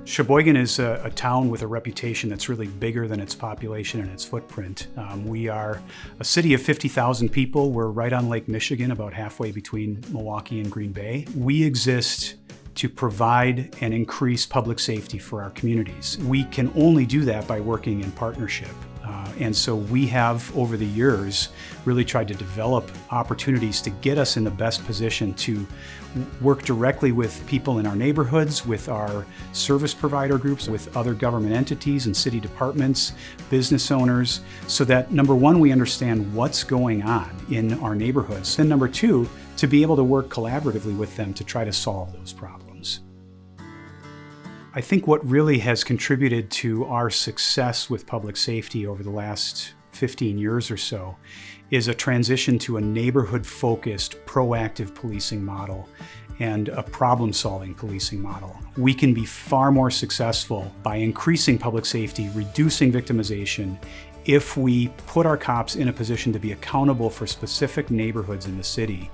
Sheboygan is a town with a reputation that's really bigger than its population and its footprint. We are a city of 50,000 people. We're right on Lake Michigan, about halfway between Milwaukee and Green Bay. We exist to provide and increase public safety for our communities. We can only do that by working in partnership. And so we have, over the years, really tried to develop opportunities to get us in the best position to work directly with people in our neighborhoods, with our service provider groups, with other government entities and city departments, business owners, so that number one, we understand what's going on in our neighborhoods. And number two, to be able to work collaboratively with them to try to solve those problems. I think what really has contributed to our success with public safety over the last 15 years or so is a transition to a neighborhood-focused, proactive policing model and a problem-solving policing model. We can be far more successful by increasing public safety, reducing victimization, if we put our cops in a position to be accountable for specific neighborhoods in the city,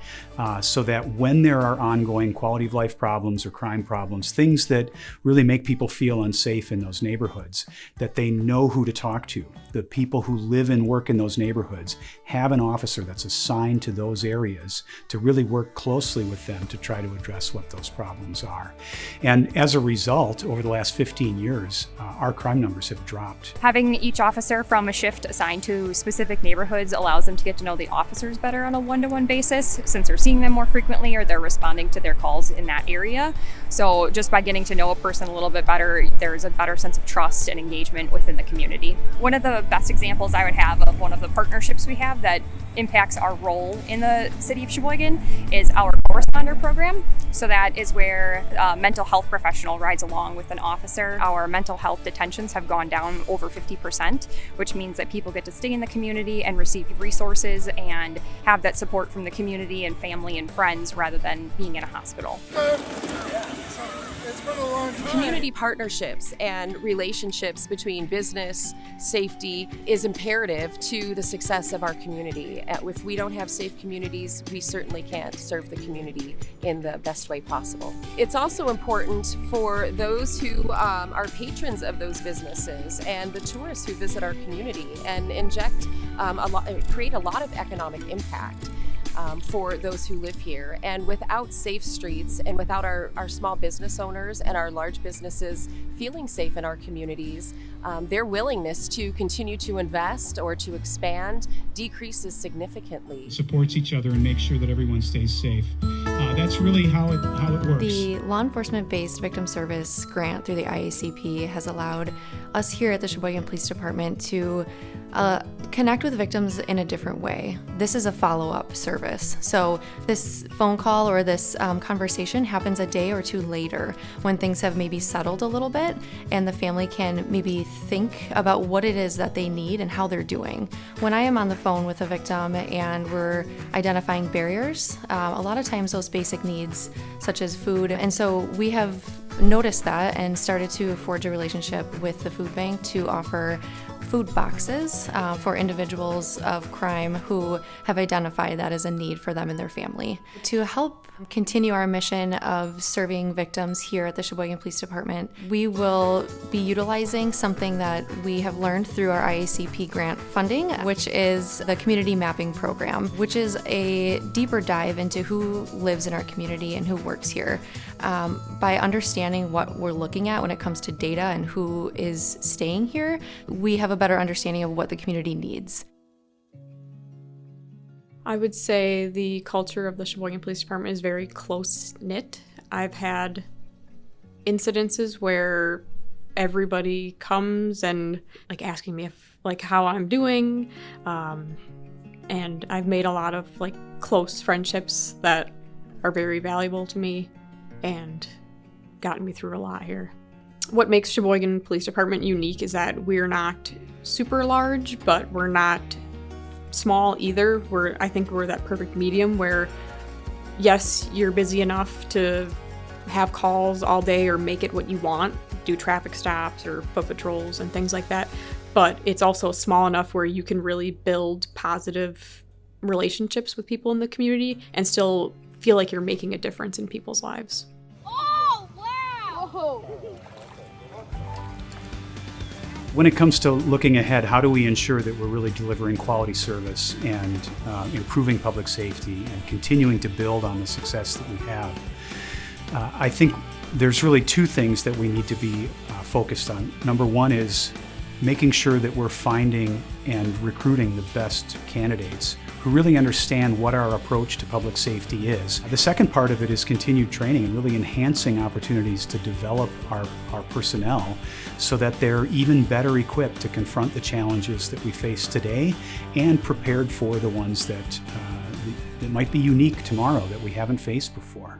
so that when there are ongoing quality of life problems or crime problems, things that really make people feel unsafe in those neighborhoods, that they know who to talk to. The people who live and work in those neighborhoods have an officer that's assigned to those areas to really work closely with them to try to address what those problems are. And as a result, over the last 15 years, our crime numbers have dropped. Having each officer from a shift assigned to specific neighborhoods allows them to get to know the officers better on a one-to-one basis, since they're seeing them more frequently or they're responding to their calls in that area. So just by getting to know a person a little bit better, there's a better sense of trust and engagement within the community. One of the best examples I would have of one of the partnerships we have that impacts our role in the city of Sheboygan is our co-responder program. So that is where a mental health professional rides along with an officer. Our mental health detentions have gone down over 50%, which means that people get to stay in the community and receive resources and have that support from the community and family and friends rather than being in a hospital. Community partnerships and relationships between business, safety is imperative to the success of our community. If we don't have safe communities, we certainly can't serve the community in the best way possible. It's also important for those who are patrons of those businesses and the tourists who visit our community and create a lot of economic impact. For those who live here. And without safe streets and without our small business owners and our large businesses feeling safe in our communities, their willingness to continue to invest or to expand decreases significantly. Supports each other and makes sure that everyone stays safe. That's really how it works. The law enforcement-based victim service grant through the IACP has allowed us here at the Sheboygan Police Department to connect with victims in a different way. This is a follow-up service. So this phone call or this conversation happens a day or two later when things have maybe settled a little bit and the family can maybe think about what it is that they need and how they're doing. When I am on the phone with a victim and we're identifying barriers, a lot of times those basic needs such as food, and so we have noticed that and started to forge a relationship with the food bank to offer food boxes for individuals of crime who have identified that as a need for them and their family. To help continue our mission of serving victims here at the Sheboygan Police Department, we will be utilizing something that we have learned through our IACP grant funding, which is the Community Mapping Program, which is a deeper dive into who lives in our community and who works here. By understanding what we're looking at when it comes to data and who is staying here, we have a better understanding of what the community needs. I would say the culture of the Sheboygan Police Department is very close-knit. I've had incidences where everybody comes and asking me how I'm doing, and I've made a lot of close friendships that are very valuable to me and gotten me through a lot here. What makes Sheboygan Police Department unique is that we're not super large, but we're not small either. I think we're that perfect medium where, yes, you're busy enough to have calls all day or make it what you want, do traffic stops or foot patrols and things like that, but it's also small enough where you can really build positive relationships with people in the community and still feel like you're making a difference in people's lives. Oh, wow! When it comes to looking ahead, how do we ensure that we're really delivering quality service and improving public safety and continuing to build on the success that we have? I think there's really two things that we need to be focused on. Number one is making sure that we're finding and recruiting the best candidates who really understand what our approach to public safety is. The second part of it is continued training and really enhancing opportunities to develop our personnel so that they're even better equipped to confront the challenges that we face today and prepared for the ones that might be unique tomorrow that we haven't faced before.